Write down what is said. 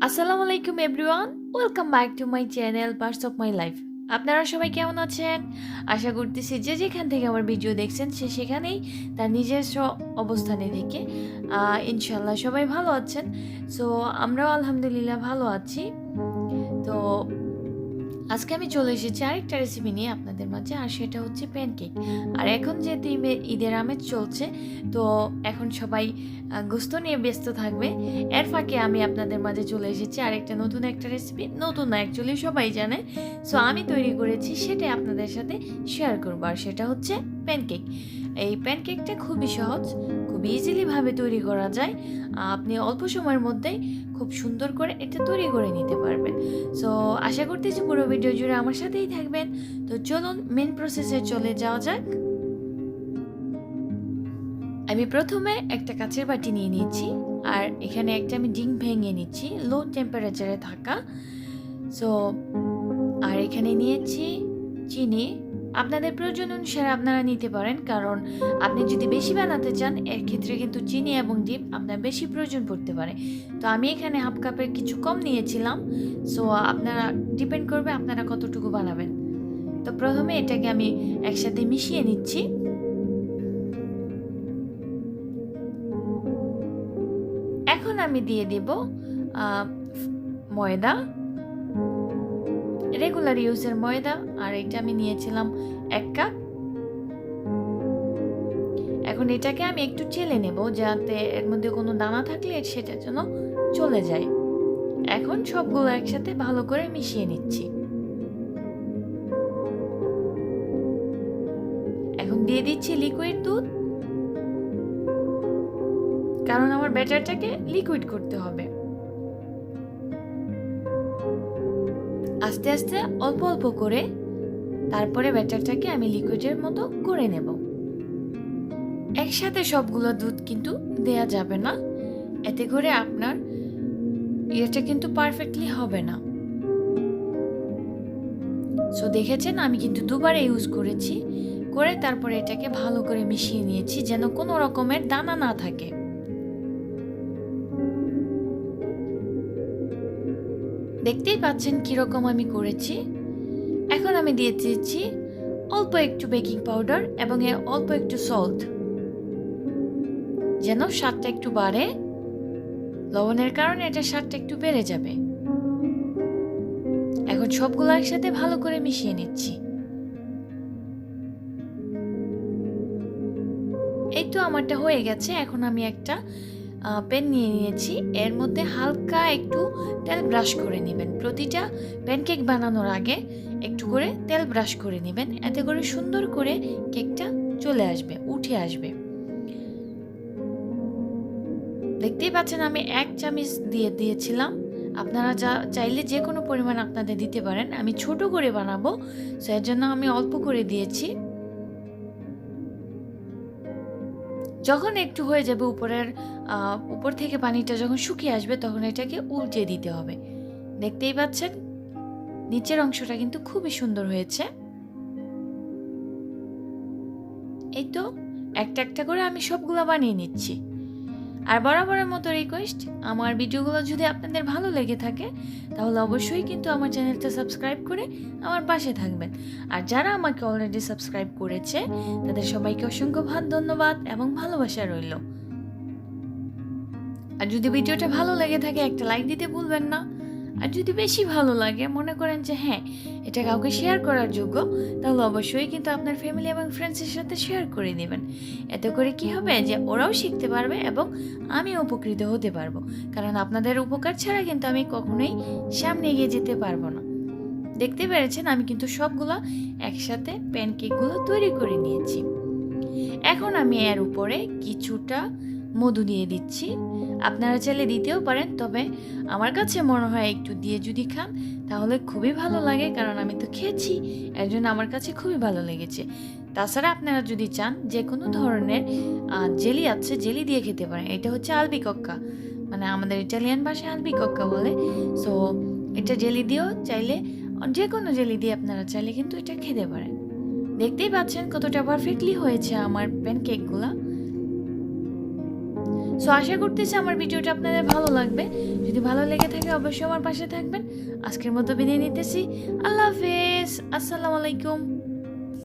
আসসালামু আলাইকুম everyone, welcome back to my channel parts of my life. আপনারা সবাই কেমন আছেন? আশা করতেছি যে যেখান থেকে আমার ভিডিও দেখছেন সে সেখানেই তার নিজস্ব অবস্থানে থেকে ইনশাল্লাহ সবাই ভালো আছেন। সো আমরাও আলহামদুলিল্লাহ ভালো আছি। তো আজকে আমি চলে এসেছি আরেকটা রেসিপি নিয়ে আপনাদের মাঝে, আর সেটা হচ্ছে প্যানকেক। আর এখন যেহেতু ঈদের আমেজ চলছে, তো এখন সবাই গোস্ত নিয়ে ব্যস্ত থাকবে। এর ফাঁকে আমি আপনাদের মাঝে চলে এসেছি আরেকটা নতুন একটা রেসিপি, নতুন না অ্যাকচুয়ালি সবাই জানে। সো আমি তৈরি করেছি, সেটাই আপনাদের সাথে শেয়ার করবো, আর সেটা হচ্ছে প্যানকেক। এই প্যানকেকটা খুবই সহজ, খুব ইজিলিভাবে তৈরি করা যায়। আপনি অল্প সময়ের মধ্যেই খুব সুন্দর করে এটা তৈরি করে নিতে পারবেন। সো আশা করতেছি পুরো ভিডিও জুড়ে আমার সাথেই থাকবেন। তো চলুন মেন প্রসেসে চলে যাওয়া যাক। আমি প্রথমে একটা কাচের বাটি নিয়ে নিচ্ছি, আর এখানে একটা আমি ডিম ভেঙে নিচ্ছি লো টেম্পারেচারে থাকা। সো আর এখানে নিয়েছি চিনি। আপনাদের প্রয়োজন অনুসারে আপনারা নিতে পারেন, কারণ আপনি যদি বেশি বানাতে চান এর ক্ষেত্রে কিন্তু চিনি এবং ডিম আপনার বেশি প্রয়োজন পড়তে পারে। তো আমি এখানে হাফ কাপের কিছু কম নিয়েছিলাম। সো আপনারা ডিপেন্ড করবে আপনারা কতটুকু বানাবেন। তো প্রথমে এটাকে আমি একসাথে মিশিয়ে নিচ্ছি। এখন আমি দিয়ে দেব ময়দা, রেগুলার ইউজের ময়দা, আর এটা আমি নিয়েছিলাম 1 কাপ। এখন এটাকে আমি একটু চেলে নেব, যাতে এর মধ্যে কোনো দানা থাকলে সেটার জন্য চলে যায়। এখন সবগুলো একসাথে ভালো করে মিশিয়ে নিচ্ছি। এখন দিয়ে দিচ্ছি লিকুইড দুধ, কারণ আমার ব্যাটারটাকে লিকুইড করতে হবে। আস্তে আস্তে অল্প অল্প করে তারপরে ব্যাটারটাকে আমি লিকুইডের মতো করে নেব। একসাথে সবগুলো দুধ কিন্তু দেয়া যাবে না, এতে করে আপনার এটা কিন্তু পারফেক্টলি হবে না। সো দেখেছেন আমি কিন্তু দুবারে ইউজ করেছি, করে তারপরে এটাকে ভালো করে মিশিয়ে নিয়েছি যেন কোনো রকমের দানা না থাকে। দেখতেই পাচ্ছেন কিরকম আমি করেছি। এখন আমি দিয়ে দিচ্ছি অল্প একটু বেকিং পাউডার এবং অল্প একটু সল্ট, যেন স্বাদটা একটু বাড়ে। লবণের কারণে এটা স্বাদটা একটু বেড়ে যাবে। এখন সবগুলো একসাথে ভালো করে মিশিয়ে নিচ্ছি। এই তো আমারটা হয়ে গেছে। এখন আমি একটা প্যান নিয়ে নিয়েছি, এর মধ্যে হালকা একটু তেল ব্রাশ করে নেবেন। প্রতিটা প্যানকেক বানানোর আগে একটু করে তেল ব্রাশ করে নেবেন, এতে করে সুন্দর করে কেকটা চলে আসবে, উঠে আসবে। দেখতেই পাচ্ছেন আমি 1 চামচ দিয়ে দিয়েছিলাম। আপনারা চাইলে যে কোনো পরিমাণ আপনাদের দিতে পারেন। আমি ছোট করে বানাবো, সো এর জন্য আমি অল্প করে দিয়েছি। যখন একটু হয়ে যাবে, উপর থেকে পানিটা যখন শুকিয়ে আসবে, তখন এটাকে উল্টে দিতে হবে। দেখতেই পাচ্ছেন নিচের অংশটা কিন্তু খুবই সুন্দর হয়েছে। এই তো একটা একটা করে আমি সবগুলো বানিয়ে নিচ্ছি। আর বরাবরের মতো রিকোয়েস্ট, আমার ভিডিওগুলো যদি আপনাদের ভালো লেগে থাকে তাহলে অবশ্যই কিন্তু আমার চ্যানেলটা সাবস্ক্রাইব করে আমার পাশে থাকবেন। আর যারা আমাকে অলরেডি সাবস্ক্রাইব করেছে তাদের সবাইকে অসংখ্য ধন্যবাদ এবং ভালোবাসা রইল। আর যদি ভিডিওটা ভালো লেগে থাকে একটা লাইক দিতে ভুলবেন না। আর যদি বেশি ভালো লাগে, মনে করেন যে হ্যাঁ এটা কাউকে শেয়ার করার যোগ্য, তাহলে অবশ্যই কিন্তু আপনার ফ্যামিলি এবং ফ্রেন্ডসের সাথে শেয়ার করে নেবেন। এতে করে কি হবে যে ওরাও শিখতে পারবে এবং আমি উপকৃত হতে পারবো, কারণ আপনাদের উপকার ছাড়া কিন্তু আমি কখনোই সামনে এগিয়ে যেতে পারবো না। দেখতে পেরেছেন আমি কিন্তু সবগুলো একসাথে প্যানকেকগুলো তৈরি করে নিয়েছি। এখন আমি এর উপরে কিছুটা মধু দিয়ে দিচ্ছি। আপনারা চাইলে দিতেও পারেন, তবে আমার কাছে মনে হয় একটু দিয়ে যদি খান তাহলে খুবই ভালো লাগে, কারণ আমি তো খেয়েছি, এর জন্য আমার কাছে খুবই ভালো লেগেছে। তাছাড়া আপনারা যদি চান যে কোনো ধরনের জেলি আছে, জেলি দিয়ে খেতে পারেন। এটা হচ্ছে আলবিকক্কা, মানে আমাদের ইটালিয়ান ভাষায় আলবিকক্কা বলে। সো এটা জেলি দিয়েও চাইলে, যে কোনো জেলি দিয়ে আপনারা চাইলে কিন্তু এটা খেতে পারেন। দেখতেই পাচ্ছেন কতটা পারফেক্টলি হয়েছে আমার প্যানকেকগুলা। সো আশা করতেছি আমার ভিডিওটা আপনাদের ভালো লাগবে। যদি ভালো লেগে থাকে অবশ্যই আমার পাশে থাকবেন। আজকের মতো বিদায় নিতেছি। আল্লাহ হাফেজ। আসসালামু আলাইকুম।